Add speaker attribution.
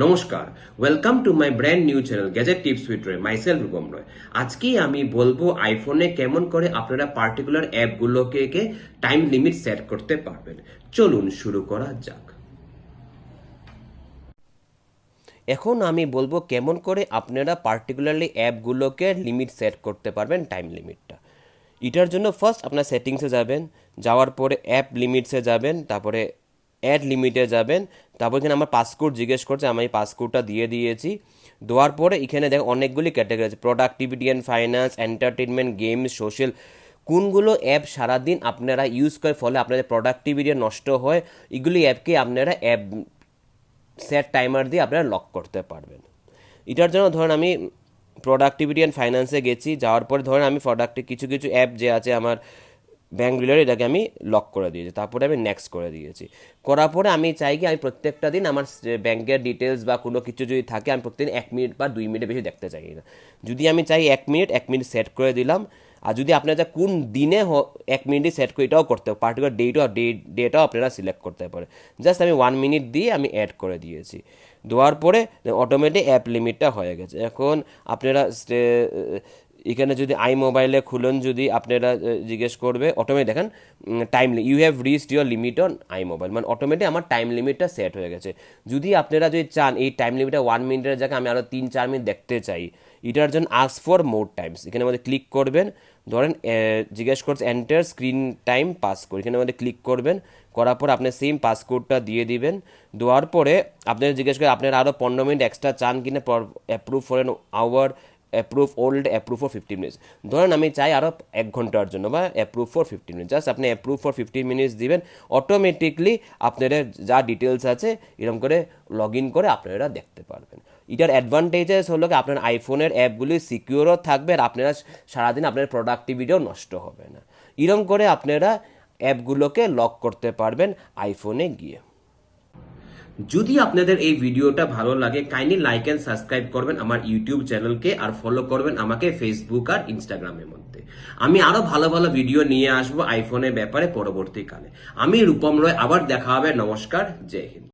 Speaker 1: নমস্কার, welcome to my brand new channel gadget tips with Roy, myself Rupam Roy. আজকেই আমি বলবো আইফোনে কেমন করে আপনারা পার্টিকুলার অ্যাপগুলোকে টাইম লিমিট সেট করতে পারবেন। চলুন শুরু করা যাক। এখন আমি বলবো কেমন করে আপনারা পার্টিকুলারলি অ্যাপগুলোকে লিমিট সেট করতে পারবেন, টাইম লিমিটটা। এটার জন্য ফার্স্ট আপনার সেটিংসে যাবেন, যাওয়ার পরে অ্যাপ লিমিটসে যাবেন, তারপরে অ্যাড লিমিটে যাবেন। তারপর এখানে আমার পাসকোড জিজ্ঞেস করছে, আমি এই পাসকোডটা দিয়ে দিয়েছি। দেওয়ার পরে এখানে দেখো অনেকগুলি ক্যাটাগরি আছে, productivity and finance, entertainment, games, social. কোনগুলো অ্যাপ সারাদিন আপনারা ইউজ করে ফলে আপনাদের প্রোডাক্টিভিটি নষ্ট হয়, এগুলি অ্যাপকে আপনারা অ্যাপ সেট টাইমার দিয়ে আপনারা লক করতে পারবেন। এটার জন্য ধরুন আমি প্রোডাক্টিভিটি অ্যান্ড ফাইন্যান্সে গেছি, যাওয়ার পরে ধরুন আমি কিছু কিছু অ্যাপ যে আছে আমার ব্যাঙ্ক রিলেটেড, এটাকে আমি লক করে দিয়েছি। তারপরে আমি নেক্সট করে দিয়েছি। করার পরে আমি চাই কি আমি প্রত্যেকটা দিন আমার ব্যাঙ্কের ডিটেলস বা কোনো কিছু যদি থাকে আমি প্রত্যেকদিন 1 মিনিট বা 2 মিনিটের বেশি দেখতে চাই না। যদি আমি চাই 1 মিনিট সেট করে দিলাম। আর যদি আপনারা কোন দিনে 1 মিনিটই সেট করে, এটাও করতে হবে, পার্টিকুলার ডেটাও আপনারা সিলেক্ট করতে পারে। জাস্ট আমি 1 মিনিট দিয়ে আমি অ্যাড করে দিয়েছি। দেওয়ার পরে অটোমেটিক অ্যাপ লিমিটটা হয়ে গেছে। এখন আপনারা এখানে যদি আই মোবাইলে খুলুন, যদি আপনারা জিজ্ঞেস করবে অটোমেটিক দেখেন time you have reached your limit on I mobile, মানে অটোমেটিক আমার টাইম লিমিটটা সেট হয়ে গেছে। যদি আপনারা যদি চান এই টাইম লিমিটটা 1 মিনিটের জায়গায় আমি আরও 3-4 মিনিট দেখতে চাই, এটার জন্য আস্ক ফর মোর টাইমস এখানে মধ্যে ক্লিক করবেন। ধরেন জিজ্ঞেস করছে এন্টার স্ক্রিন টাইম পাসকোড, এখানে মধ্যে ক্লিক করবেন। করার পর আপনি সেম পাসকোডটা দিয়ে দিবেন। দেওয়ার পরে আপনারা জিজ্ঞেস করে আপনারা আরও 15 মিনিট এক্সট্রা চান কিনা, approve for an hour, approve for 15 minutes. ধরেন আমি চাই আরও 1 ঘন্টার জন্য, বা অ্যাপ্রুভ ফর 15 মিনিটস। জাস্ট আপনি অ্যাপ্রুভ ফর 15 মিনিটস দিবেন, অটোমেটিকলি আপনাদের যা ডিটেলস আছে এরকম করে লগ ইন করে আপনারা দেখতে পারবেন। এটার অ্যাডভান্টেজেস হলো কি আপনার আইফোনের অ্যাপগুলি সিকিউরও থাকবে, আর আপনারা সারাদিন আপনার প্রোডাক্টিভিটিও নষ্ট হবে না। এরকম করে আপনারা অ্যাপগুলোকে লক করতে পারবেন আইফোনে গিয়ে। যদি আপনাদের এই ভিডিওটা ভালো লাগে, কাইন্ডলি লাইক এন্ড সাবস্ক্রাইব করবেন আমার ইউটিউব চ্যানেলকে, আর ফলো করবেন আমাকে ফেসবুক আর ইনস্টাগ্রামের মধ্যে। আমি আরো ভালো ভালো ভিডিও নিয়ে আসবো আইফোনের ব্যাপারে পরবর্তীকালে। আমি রূপম রয়, আবার দেখা হবে। নমস্কার, জয় হিন্দ।